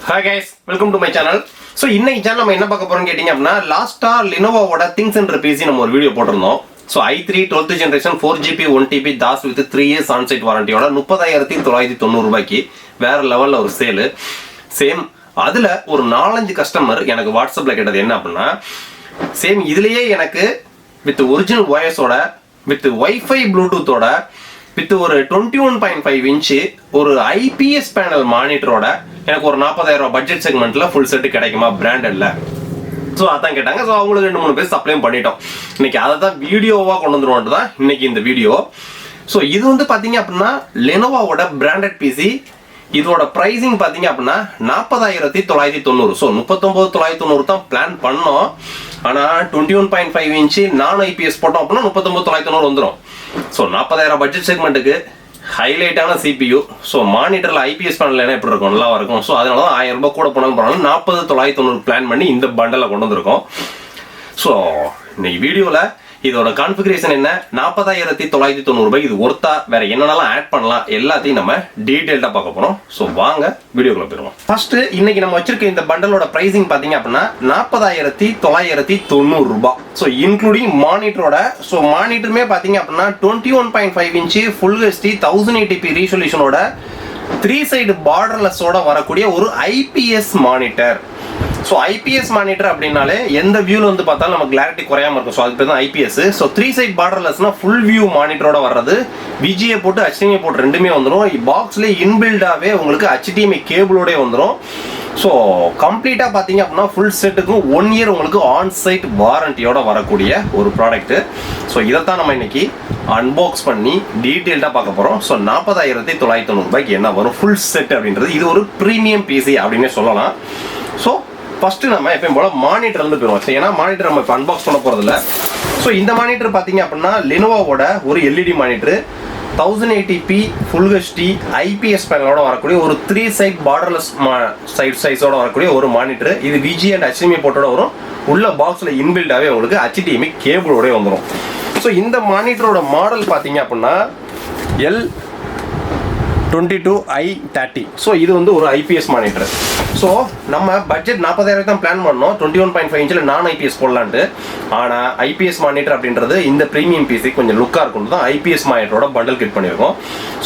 Hi guys, welcome to my channel. So இன்னைக்கு channel நம்ம என்ன பார்க்க போறோம்னு கேட்டிங்க அப்படினா லாஸ்டா லெனோவோட திங்ஸ் என்ற பிசி நம்ம ஒரு வீடியோ போட்டுறோம். So i3 12th generation 4GB 1TB DOS with 3 years on site warranty ஓட 30990 ரூபாய்க்கு வேற லெவல்ல ஒரு சேல். சேம் அதுல ஒரு 4-5 கஸ்டமர் எனக்கு வாட்ஸ்அப்ல கேட்டது என்ன அப்படினா சேம் இதுலயே எனக்கு வித் ஒரிஜினல் OS ஓட வித் WIFI Bluetooth ஓட வித் ஒரு 21.5 இன்ச் ஒரு IPS பேனல் மானிட்டரோட எனக்கு ஒரு 40000 ரூபாய் பட்ஜெட் செக்மெண்ட்ல ஃபுல் செட் கிடைக்குமா பிராண்டட்ல. ஸோ அதான் கேட்டாங்க. ஸோ அவங்களுக்கு 2-3 பேர் சப்ளையும் பண்ணிட்டோம். இன்னைக்கு அதை தான் வீடியோவாக கொண்டு வந்துருவோம் தான் இன்னைக்கு இந்த வீடியோ. ஸோ இது வந்து பார்த்தீங்க அப்படின்னா லெனோவோட பிராண்டட் பிசி. இதோட ப்ரைஸிங் பார்த்தீங்க அப்படின்னா 40990. ஸோ 39990 தான் பிளான் பண்ணோம். ஆனால் 21.5 இன்ச்சு நான் IPS போட்டோம் அப்படின்னா 39990 வந்துடும். ஸோ 40000 பட்ஜெட் செக்மெண்ட்டுக்கு ஹைலைட்டான CPU. ஸோ மானிட்டரில் IPS பேனல் என்ன எப்படி இருக்கும், நல்லா இருக்கும். ஸோ அதனால தான் 1000 ரூபாய் கூட போனாலும் பரவாயில்ல 40990 பிளான் பண்ணி இந்த பண்டலை கொண்டு வந்திருக்கோம். ஸோ இன்னைக்கு வீடியோவில் இதோட கான்ஃபிகரேஷன் என்ன, 40990 ரூபாய் இது ஒர்த்தா, வேற என்னென்னலாம் ஆட் பண்ணலாம் எல்லாத்தையும் நம்ம டீடைல்டா பார்க்க போறோம். ஸோ வாங்க வீடியோக்குள்ள போயிடுவோம். ஃபர்ஸ்ட் இன்னைக்கு நம்ம வச்சிருக்க இந்த பண்டலோட பிரைசிங் பாத்தீங்க அப்படின்னா 40990 ரூபாய். ஸோ இன்க்ளூடிங் மானிட்டரோட. ஸோ மானிட்டருமே பாத்தீங்க அப்படின்னா 21.5 இன்ச் ஃபுல் HD 1080p ரீசொல்யூஷனோட 3 சைடு பார்டர்லெஸோட வரக்கூடிய ஒரு IPS monitor. So IPS monitor அப்படின்னாலே எந்த வியூவில் வந்து பார்த்தாலும் நமக்கு கிளாரிட்டி குறையாம இருக்கும். ஸோ அதுக்கு பேர் தான் ஐபிஎஸ். ஸோ 3 சைட் பார்டர்லெஸ்னா ஃபுல் வியூ மானிட்டரோட வர்றது. VGA போட்டு HDMI போட்டு ரெண்டுமே வந்துடும். பாக்ஸ்லேயே இன்பில்டாகவே உங்களுக்கு HDMI கேபிளோட வந்துடும். ஸோ கம்ப்ளீட்டாக பார்த்தீங்க அப்படின்னா ஃபுல் செட்டுக்கும் 1 இயர் உங்களுக்கு ஆன் சைட் வாரண்டியோட வரக்கூடிய ஒரு ப்ராடக்ட்டு. ஸோ இதைத்தான் நம்ம இன்னைக்கு அன்பாக்ஸ் பண்ணி டீட்டெயில்டாக பார்க்க போகிறோம். ஸோ 40990 ரூபாய்க்கு என்ன வரும் ஃபுல் செட் அப்படின்றது. இது ஒரு ப்ரீமியம் பிசி அப்படின்னே சொல்லலாம். ஸோ ஃபர்ஸ்ட் நம்ம எப்பயும் போல மானிட்டர் வந்து போயிடுவோம். ஏன்னா மானிட்டர் நம்ம இப்போ அன்பாக்ஸ் பண்ண போறதில்ல. ஸோ இந்த மானிட்டர் பார்த்தீங்க அப்படின்னா லெனோவோட ஒரு LED monitor 1080p full HD IPS பேனலோட வரக்கூடிய ஒரு 3 சைட் பார்டர்லெஸ் சைட் சைஸோட வரக்கூடிய ஒரு மானிட்டர். இது VGA அண்ட் HDMI போட்டோட வரும். உள்ள பாக்ஸ்ல இன்பில்டாவே உங்களுக்கு HDMI கேபிளோட வந்துடும். ஸோ இந்த மானிட்டரோட மாடல் பார்த்தீங்க அப்படின்னா L22i30. ஸோ இது வந்து ஒரு IPS மானிட்டர். ஸோ நம்ம பட்ஜெட் 40000 தான் பிளான் பண்ணோம் 21.5 இன்ச்சில் நான் IPS போடலான்ட்டு. ஆனால் IPS மானிட்டர் அப்படின்றது இந்த ப்ரீமியம் பிசி கொஞ்சம் லுக்காக இருக்கும் தான் IPS மானிட்டரோட பண்டல் கிட் பண்ணியிருக்கோம்.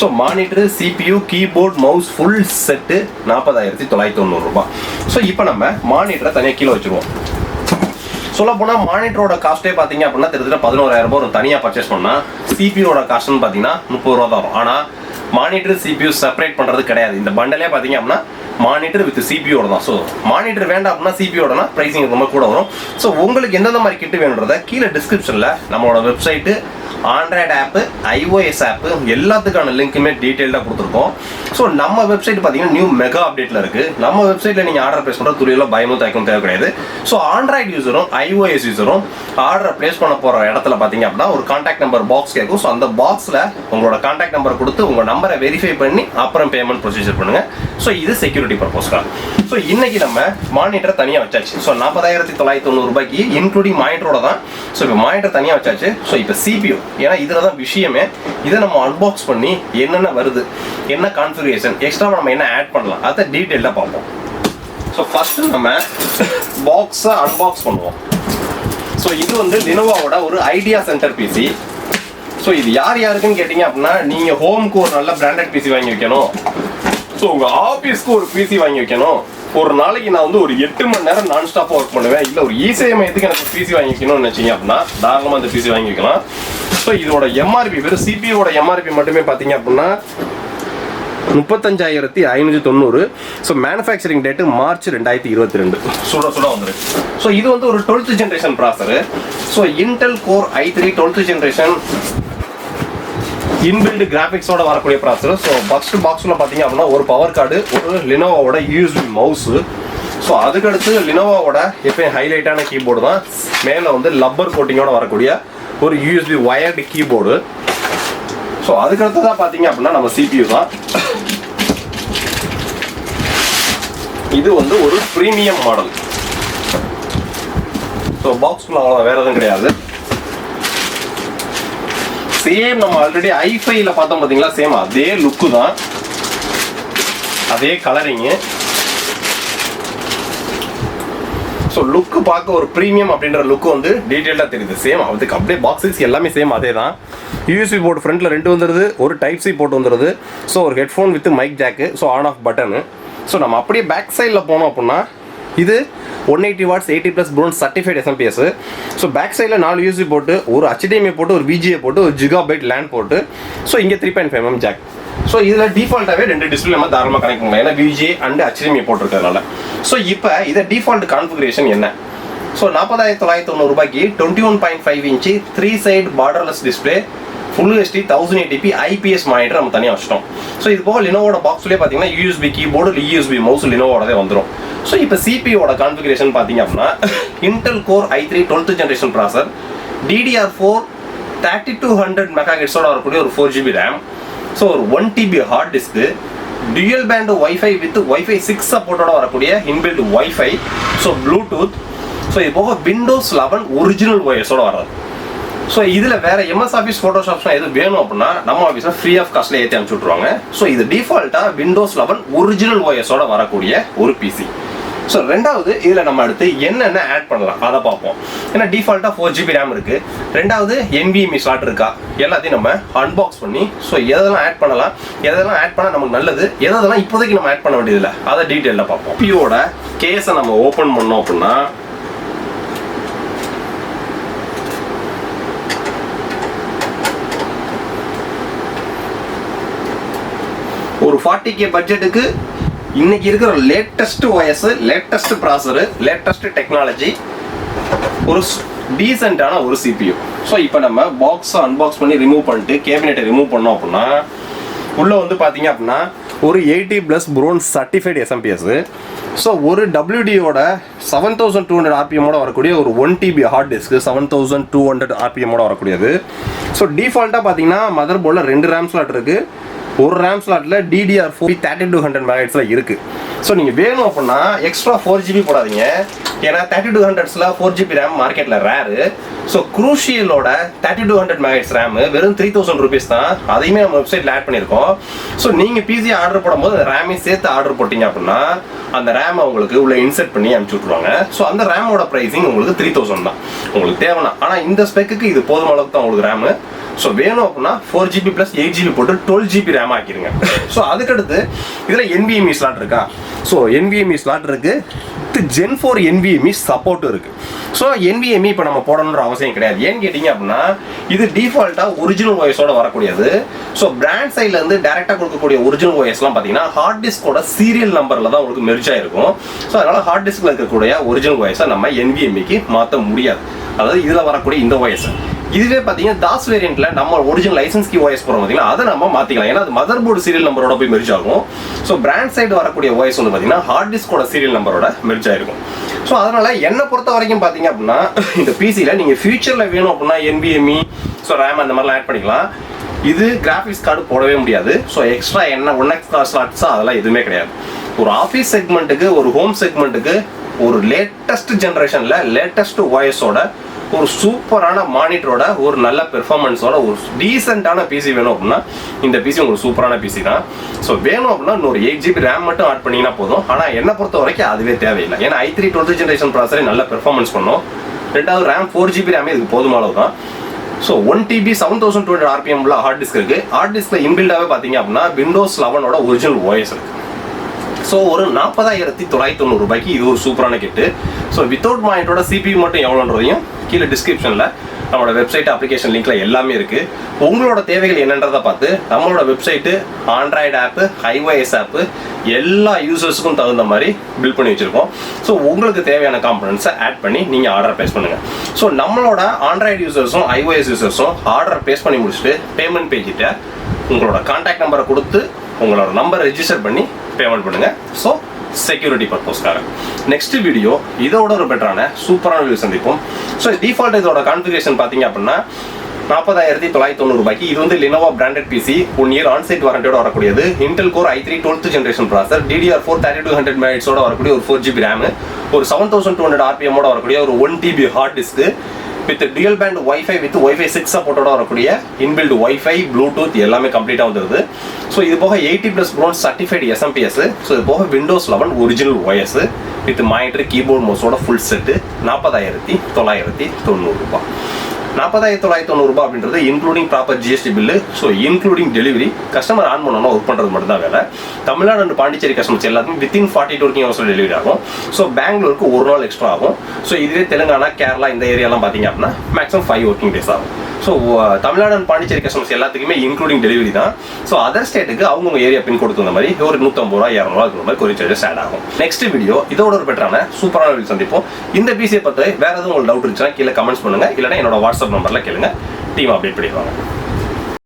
So monitor CPU keyboard mouse full set 40990 ரூபாய். ஸோ இப்போ நம்ம மானிட்டரை தனியாக கீழே வச்சுருவோம். சொல்ல போனால் மானிட்டரோட காஸ்ட்டே பார்த்தீங்க அப்படின்னா கிட்டத்தட்ட 11000 ரூபாய் ஒரு தனியாக பர்ச்சேஸ் பண்ணால். CPUவோட காஸ்ட்னு பார்த்தீங்கன்னா 30 ரூபா தான் வரும். ஆனால் மானிட்டர் CPU செப்பரேட் பண்ணுறது கிடையாது. இந்த பண்டலே பார்த்தீங்க அப்படின்னா மானிட்டர் வித் CPUவோட தான். ஸோ மானிட்டர் வேண்டாம் அப்படின்னா CPUவோடனா ப்ரைஸிங் ரொம்ப கூட வரும். ஸோ உங்களுக்கு எந்தெந்த மாதிரி கிட்டு வேணுன்றத கீழே டிஸ்கிரிப்ஷனில் நம்மளோட வெப்சைட்டு ஆண்ட்ராய்டு ஆப்பு iOS ஆப்பு எல்லாத்துக்கான லிங்க்குமே டீட்டெயில்டாக கொடுத்துருக்கோம். ஸோ நம்ம வெப்சைட் பார்த்தீங்கன்னா நியூ மெகா அப்டேட்டில் இருக்குது. நம்ம வெப்சைட்டில் நீங்கள் ஆர்டர் பிளேஸ் பண்ணுற துறையில் பயமும் தயக்கம் தேவை கிடையாது. ஸோ ஆண்ட்ராய்டு யூஸரும் iOS யூஸரும் ஆர்டர் பிளேஸ் பண்ண போகிற இடத்துல பார்த்தீங்க அப்படின்னா ஒரு கான்டாக்ட் நம்பர் பாக்ஸ் கேட்கும். ஸோ அந்த பாக்ஸில் உங்களோட கான்டாக்ட் நம்பர் கொடுத்து உங்கள் நம்பரை வெரிஃபை பண்ணி அப்புறம் பேமெண்ட் ப்ரொசீஜர் பண்ணுங்கள். ஸோ இது செக்யூரிட்டி பர்பஸ்க்காக. ஸோ இன்னைக்கு நம்ம மானிட்டரை தனியாக வச்சாச்சு. ஸோ 40990 ரூபாய்க்கு இன்க்ளூடிங் மானிட்டரோட தான். ஸோ இப்போ மானிட்டர் தனியாக வச்சாச்சு. ஸோ இப்போ CPU, ஏன்னா இதில் தான் விஷயமே. இதை நம்ம அன்பாக்ஸ் பண்ணி என்னென்ன வருது, என்ன கான்ஃபிகரேஷன், எக்ஸ்ட்ரா நம்ம என்ன ஆட் பண்ணலாம் அதை டீட்டெயிலாக பார்ப்போம். ஸோ ஃபர்ஸ்ட் நம்ம பாக்ஸை அன்பாக்ஸ் பண்ணுவோம். ஸோ இது வந்து லெனோவோட ஒரு IDEACENTER பிசி. ஸோ இது யார் யாருக்குன்னு கேட்டிங்க அப்படின்னா நீங்கள் ஹோம்க்கு ஒரு நல்ல பிராண்டட் பிசி வாங்கி வைக்கணும். ஸோ உங்கள் ஆஃபீஸ்க்கு ஒரு பிசி வாங்கி வைக்கணும். ஒரு நாளைக்கு நான் வந்து ஒரு 8 மணி நேரம் நான் ஸ்டாப்பாக ஒர்க் பண்ணுவேன். இல்லை ஒரு இசேவை மையத்துக்கு எனக்கு பிசி வாங்கி வைக்கணும்னு நினச்சிங்க அப்படின்னா தாராளமாக அந்த பிசி வாங்கி வைக்கலாம். ஸோ இதோட MRP வெறும் CPUவோட MRP மட்டுமே பார்த்தீங்க அப்படின்னா 35590. ஸோ மேனுஃபேக்சரிங் டேட்டு மார்ச் 2022 சுட வந்துருக்கு. ஸோ இது வந்து ஒரு 12th generation processor. So Intel core i3 12th generation inbuilt கிராஃபிக்ஸோட வரக்கூடிய ப்ராசர். ஸோ ஃபர்ஸ்ட் பாக்ஸில் பார்த்தீங்க அப்படின்னா ஒரு பவர் கார்டு, ஒரு லெனோவோட USB மவுஸு. ஸோ அதுக்கடுத்து லெனோவோட எப்பயும் ஹைலைட்டான கீபோர்டு தான். மேலே வந்து லப்பர் கோட்டிங்கோட வரக்கூடிய ஒரு USB வயர்டு கீபோர்டு. ஸோ அதுக்கடுத்து தான் பார்த்தீங்க அப்படின்னா நம்ம CPU தான். இது வந்து ஒரு ப்ரீமியம் மாடல். ஸோ பாக்ஸ்குள்ள அவ்வளோ வேற எதுவும் கிடையாது. சேம் நம்ம ஆல்ரெடி i5ல பார்த்தோம் பார்த்தீங்களா, சேம் அதே லுக்கு தான், அதே கலரிங்கு. ஸோ லுக்கு பார்க்க ஒரு ப்ரீமியம் அப்படின்ற லுக்கு வந்து டீட்டெயிலாக தெரியுது. சேம் அதுக்கு அப்படியே பாக்ஸஸ் எல்லாமே சேம் அதே தான். யூஎஸ்பி போர்ட் ஃப்ரண்ட்டில் 2 வந்துடுது, ஒரு டைப் சி போர்ட் வந்துடுது. ஸோ ஒரு headphone with mic jack, so on off button. So நம்ம அப்படியே பேக் சைடில் போனோம் அப்படின்னா இது 180 watts 80+ bronze certified SMPS. So back சைடில் 4 யூஎஸ்பி போட்டு, ஒரு HDMI போட்டு, ஒரு VGA போட்டு, ஒரு GB லேண்ட் போட்டு, ஸோ இங்கே 3.5mm ஜாக். ஸோ இதில் டிஃபால்ட்டாகவே 2 டிஸ்பிளே நம்ம தாராளமாக கனெக்ட் பண்ணலாம், ஏன்னா VGA அண்ட் HDMI போட்டிருக்கிறதுனால. ஸோ இப்போ இதை டிஃபால்ட் கான்ஃபிகரேஷன் என்ன? ஸோ 40,990 ரூபாய்க்கு 21.5 inch 3 side borderless display, full HD 1080p IPS monitor நம்ம தனியாக வச்சிட்டோம். ஸோ இது போக லினோவோட பாக்ஸ்லேயே பார்த்தீங்கன்னா USB கீபோர்டு, USB மவுஸ் லினோவோடதே வந்துடும். ஸோ இப்போ சிபியோட கான்ஃபிகரேஷன் பார்த்தீங்க அப்படின்னா Intel core i3 12th generation ப்ராசர், DDR4 3200 MHz வரக்கூடிய ஒரு 4GB RAM, ஸோ ஒரு 1TB hard disk, dual band wifi with wifi 6 சப்போர்ட்டோட வரக்கூடிய inbuilt wifi, so Bluetooth. So இது போக விண்டோஸ் 11 ஒரிஜினல் OSோட வர்றது. ஸோ இதில் வேறு MS ஆஃபீஸ் ஃபோட்டோஷாப்ஸ்லாம் எது வேணும் அப்படின்னா நம்ம ஆஃபீஸில் ஃப்ரீ ஆஃப் காஸ்ட்டில் ஏற்றி அனுப்பிச்சி விட்ருவாங்க. ஸோ இது டிஃபால்ட்டாக விண்டோஸ் 11 ஒரிஜினல் OSோட வரக்கூடிய ஒரு பிசி. ஸோ ரெண்டாவது இதில் நம்ம அடுத்து என்னென்ன ஆட் பண்ணலாம் அதை பார்ப்போம். ஏன்னா டிஃபால்ட்டாக 4GB RAM இருக்குது. ரெண்டாவது NVMe ஸ்லாட் இருக்கா, எல்லாத்தையும் நம்ம அன்பாக்ஸ் பண்ணி ஸோ எதெல்லாம் ஆட் பண்ணலாம், எதெல்லாம் ஆட் பண்ணால் நமக்கு நல்லது, எதெல்லாம் இப்போதைக்கு நம்ம ஆட் பண்ண வேண்டியதில்லை, அதை டீட்டெயிலில் பார்ப்போம். பியோட கேஸை நம்ம ஓப்பன் பண்ணோம் அப்படின்னா ஒரு 40K பட்ஜெட்டுக்கு இன்னைக்கு இருக்கிற latest OS, latest processor, latest technology, ஒரு டீசெண்டான ஒரு CPU. ஸோ இப்போ நம்ம பாக்ஸை அன்பாக்ஸ் பண்ணி ரிமூவ் பண்ணிட்டு கேபினெட்டை ரிமூவ் பண்ணோம் அப்படின்னா உள்ளே வந்து பார்த்தீங்க அப்படின்னா ஒரு 80+ ப்ரோன் சர்டிஃபைட் எஸ்எம்பிஎஸ். ஸோ ஒரு WD-யோட 7200 RPM வரக்கூடிய ஒரு 1TB ஹார்ட் டிஸ்க்கு 7200 RPM வரக்கூடியது. ஸோ டிஃபால்ட்டாக பார்த்தீங்கன்னா மதர் போர்டில் 2 RAM ஸ்லாட் இருக்குது. ஒரு RAM ஸ்லாட்டில் DDR4 3200 MHz இருக்குது. ஸோ நீங்கள் வேணும் அப்படின்னா எக்ஸ்ட்ரா 4GB போடாதீங்க, ஏன்னா 3200 4GB RAM மார்க்கெட்டில் ரேரு. ஸோ குரூஷியலோட 3200 MHz RAM வெறும் 3000 rupees தான், அதையுமே நம்ம வெப்சைட்டில் ஆட் பண்ணியிருக்கோம். ஸோ நீங்கள் பிசி ஆர்டர் போடும்போது அந்த ரேமையும் சேர்த்து ஆர்டர் போட்டிங்க அப்படின்னா அந்த ரேமை உங்களுக்கு உள்ள இன்செர்ட் பண்ணி அனுப்பிச்சி விட்ருவாங்க. ஸோ அந்த ரேமோட ப்ரைஸிங் உங்களுக்கு 3000 தான் உங்களுக்கு தேவைன்னா. ஆனால் இந்த ஸ்பெக்குக்கு இது போதுமான அளவுக்கு தான் உங்களுக்கு ரேமு. ஸோ வேணும் அப்படின்னா 4GB + 8GB போட்டு 12GB RAM ஆக்கிடுங்க. ஸோ அதுக்கடுத்து இதில் NVMe ஸ்லாட் இருக்கா, ஸோ NVMe ஸ்லாட் இருக்குது, Gen 4 NVMe சப்போர்ட்டும் இருக்குது. ஸோ NVMe இப்போ நம்ம போடணுன்ற அவசியம் கிடையாது. ஏன்னு கேட்டிங்க அப்படின்னா இது டிஃபால்ட்டாக ஒரிஜினல் OSோட வரக்கூடியது. ஸோ பிராண்ட் சைட்லேருந்து டேரெக்டாக கொடுக்கக்கூடிய ஒரிஜினல் OSலாம் பார்த்தீங்கன்னா ஹார்ட் டிஸ்கோட சீரியல் நம்பரில் தான் உங்களுக்கு மெர்ஜ் ஆகிருக்கும். ஸோ அதனால் ஹார்ட் டிஸ்கில் இருக்கக்கூடிய ஒரிஜினல் OSை நம்ம NVMeக்கு மாற்ற முடியாது, அதாவது இதில் வரக்கூடிய இந்த OS. இதுவே பார்த்தீங்கன்னா தாஸ் வேரியண்ட்ல நம்ம ஒரிஜினல் லைசன்ஸ் கீ OS போகிறோம் பார்த்தீங்கன்னா அதை நம்ம மாற்றிக்கலாம், ஏன்னா அது மதர் போர்டு சீரியல் நம்பரோட போய் மெர்ஜ் ஆகும். ஸோ பிராண்ட் சைடு வரக்கூடிய OS வந்து பார்த்தீங்கன்னா ஹார்ட் டிஸ்கோட சீரியல் நம்பரோட மெர்ஜ் ஆயிருக்கும். ஸோ அதனால என்னை பொறுத்த வரைக்கும் பார்த்தீங்க அப்படின்னா இந்த பிசியில் நீங்கள் ஃபியூச்சரில் வேணும் அப்படின்னா NVMe, ஸோ ரேம் அந்த மாதிரிலாம் ஆட் பண்ணிக்கலாம். இது கிராஃபிக்ஸ் கார்டு போடவே முடியாது. ஸோ எக்ஸ்ட்ரா என்ன 1x ஸ்லாட்ஸா அதெல்லாம் எதுவுமே கிடையாது. ஒரு ஆஃபீஸ் செக்மெண்ட்டுக்கு, ஒரு ஹோம் செக்மெண்ட்டுக்கு, ஒரு லேட்டஸ்ட் ஜென்ரேஷனில் லேட்டஸ்ட் OSோட ஒரு சூப்பரான மானிட்டரோட ஒரு நல்ல பெர்ஃபார்மன்ஸோட ஒரு டீசெண்டான பிசி வேணும் அப்படின்னா இந்த பிசி உங்களுக்கு சூப்பரான பிசி தான். ஸோ வேணும் அப்படின்னா இன்னொரு 8GB RAM மட்டும் ஆட் பண்ணிங்கன்னா போதும். ஆனால் என்னை பொறுத்த வரைக்கும் அதுவே தேவையில்லை, ஏன்னா i3 12th ஜென்ரேஷன் ப்ராசரே நல்ல பெர்ஃபார்மன்ஸ் பண்ணும். ரெண்டாவது RAM 4GB RAM இதுக்கு போதுமான அளவு தான். ஸோ 1TB 7200 RPM உள்ள ஹார்ட் டிஸ்க் இருக்குது. ஹார்ட் டிஸ்கில் இன்பில்டாகவே பார்த்தீங்க அப்படின்னா விண்டோஸ் 11ஓட ஒரிஜினல் OS இருக்குது. ஸோ ஒரு 40,990 ரூபாய்க்கு இது ஒரு சூப்பரான கிட்டு. ஸோ வித்தவுட் மானிட்டரோட CPU மட்டும் எவ்வளோன்றதையும் கீழே டிஸ்கிரிப்ஷனில் நம்மளோட வெப்சைட் அப்ளிகேஷன் லிங்க்ல எல்லாமே இருக்குது. உங்களோட தேவைகள் என்னன்றதை பார்த்து நம்மளோட வெப்சைட்டு, ஆண்ட்ராய்டு ஆப்பு, iOS ஆப்பு எல்லா யூசர்ஸுக்கும் தகுந்த மாதிரி பில்ட் பண்ணி வச்சுருக்கோம். ஸோ உங்களுக்கு தேவையான காம்பனன்ட்ஸை ஆட் பண்ணி நீங்கள் ஆர்டர் ப்ளேஸ் பண்ணுங்கள். ஸோ நம்மளோட ஆண்ட்ராய்டு யூசர்ஸும் iOS யூசர்ஸும் ஆர்டர் ப்ளேஸ் பண்ணி முடிச்சுட்டு பேமெண்ட் பேஜிட்ட உங்களோட கான்டாக்ட் நம்பரை கொடுத்து உங்களோட நம்பர் ரெஜிஸ்டர் பண்ணி பேமெண்ட் பண்ணுங்கள். ஸோ செக்யூரிட்டி பர்பஸ்க்காக நெக்ஸ்ட் வீடியோ இதோட ஒரு பெட்டரான சூப்பரான வீடியோ சந்திப்போம். ஸோ டிஃபால்ட் இதோட கான்ஃபிகரேஷன் பார்த்தீங்க அப்படின்னா 40,990 ரூபாய்க்கு இது வந்து Lenovo branded PC, 1 year onsite வாரண்டியோட வரக்கூடியது. Intel core i3 12th generation ப்ராசர், DDR4 3200 MHz வரக்கூடிய ஒரு 4GB RAM, ஒரு 7200 RPM வரக்கூடிய ஒரு 1TB hard disk, with dual band wifi with wifi 6 சப்போர்ட்டோட வரக்கூடிய இன்பில்ட் வைஃபை ப்ளூடூத் எல்லாமே கம்ப்ளீட்டாக வந்துருது. ஸோ இது போக 80+ ப்ரோன் சர்டிஃபைடு எஸ்எம்பிஎஸ். ஸோ இது போக Windows 11 original OS with monitor keyboard மவுஸோட ஃபுல் செட்டு 40,990 ரூபாய். 40,990 ரூபாய் அப்படின்றது including proper GST bill. So including delivery. Customer on பண்ணணும், ஒர்க் பண்ணுறது மட்டும் தான் வேலை. தமிழ்நாடு அண்ட் பாண்டிச்சேரி கஸ்டமர்ஸ் எல்லாத்துக்கும் வித்தின் 42 working hours டெலிவரி ஆகும். ஸோ பெங்களூருக்கு ஒரு நாள் எக்ஸ்ட்ரா ஆகும். ஸோ இதுவே தெலுங்கானா, கேரளா இந்த ஏரியாலாம் பார்த்தீங்க அப்படின்னா மேக்ஸிமம் 5 working days ஆகும். So Tamil Nadu and Pondicherry customers எல்லாத்துக்குமே இன்க்ளூடிங் டெலிவரி தான். ஸோ அதர் ஸ்டேட்டுக்கு அவங்கவுங்க ஏரியா பின் கொடுத்து இந்த மாதிரி ஒரு 150 ரூபா 200 இருக்கிற மாதிரி கொரியர் சார்ஜஸ் ஆட் ஆகும். நெக்ஸ்ட் வீடியோ இதோட ஒரு பெட்டரான சூப்பரான வீடியோ சந்திப்போம். இந்த பிசியை பற்றி வேற எதுவும் உங்களுக்கு டவுட் இருந்துச்சுன்னா கீழே கமெண்ட்ஸ் பண்ணுங்க, இல்லைன்னா என்னோட வாட்ஸ்அப் நம்பர்ல கேளுங்க, டீம் அப்டேட் பண்ணிடுவாங்க.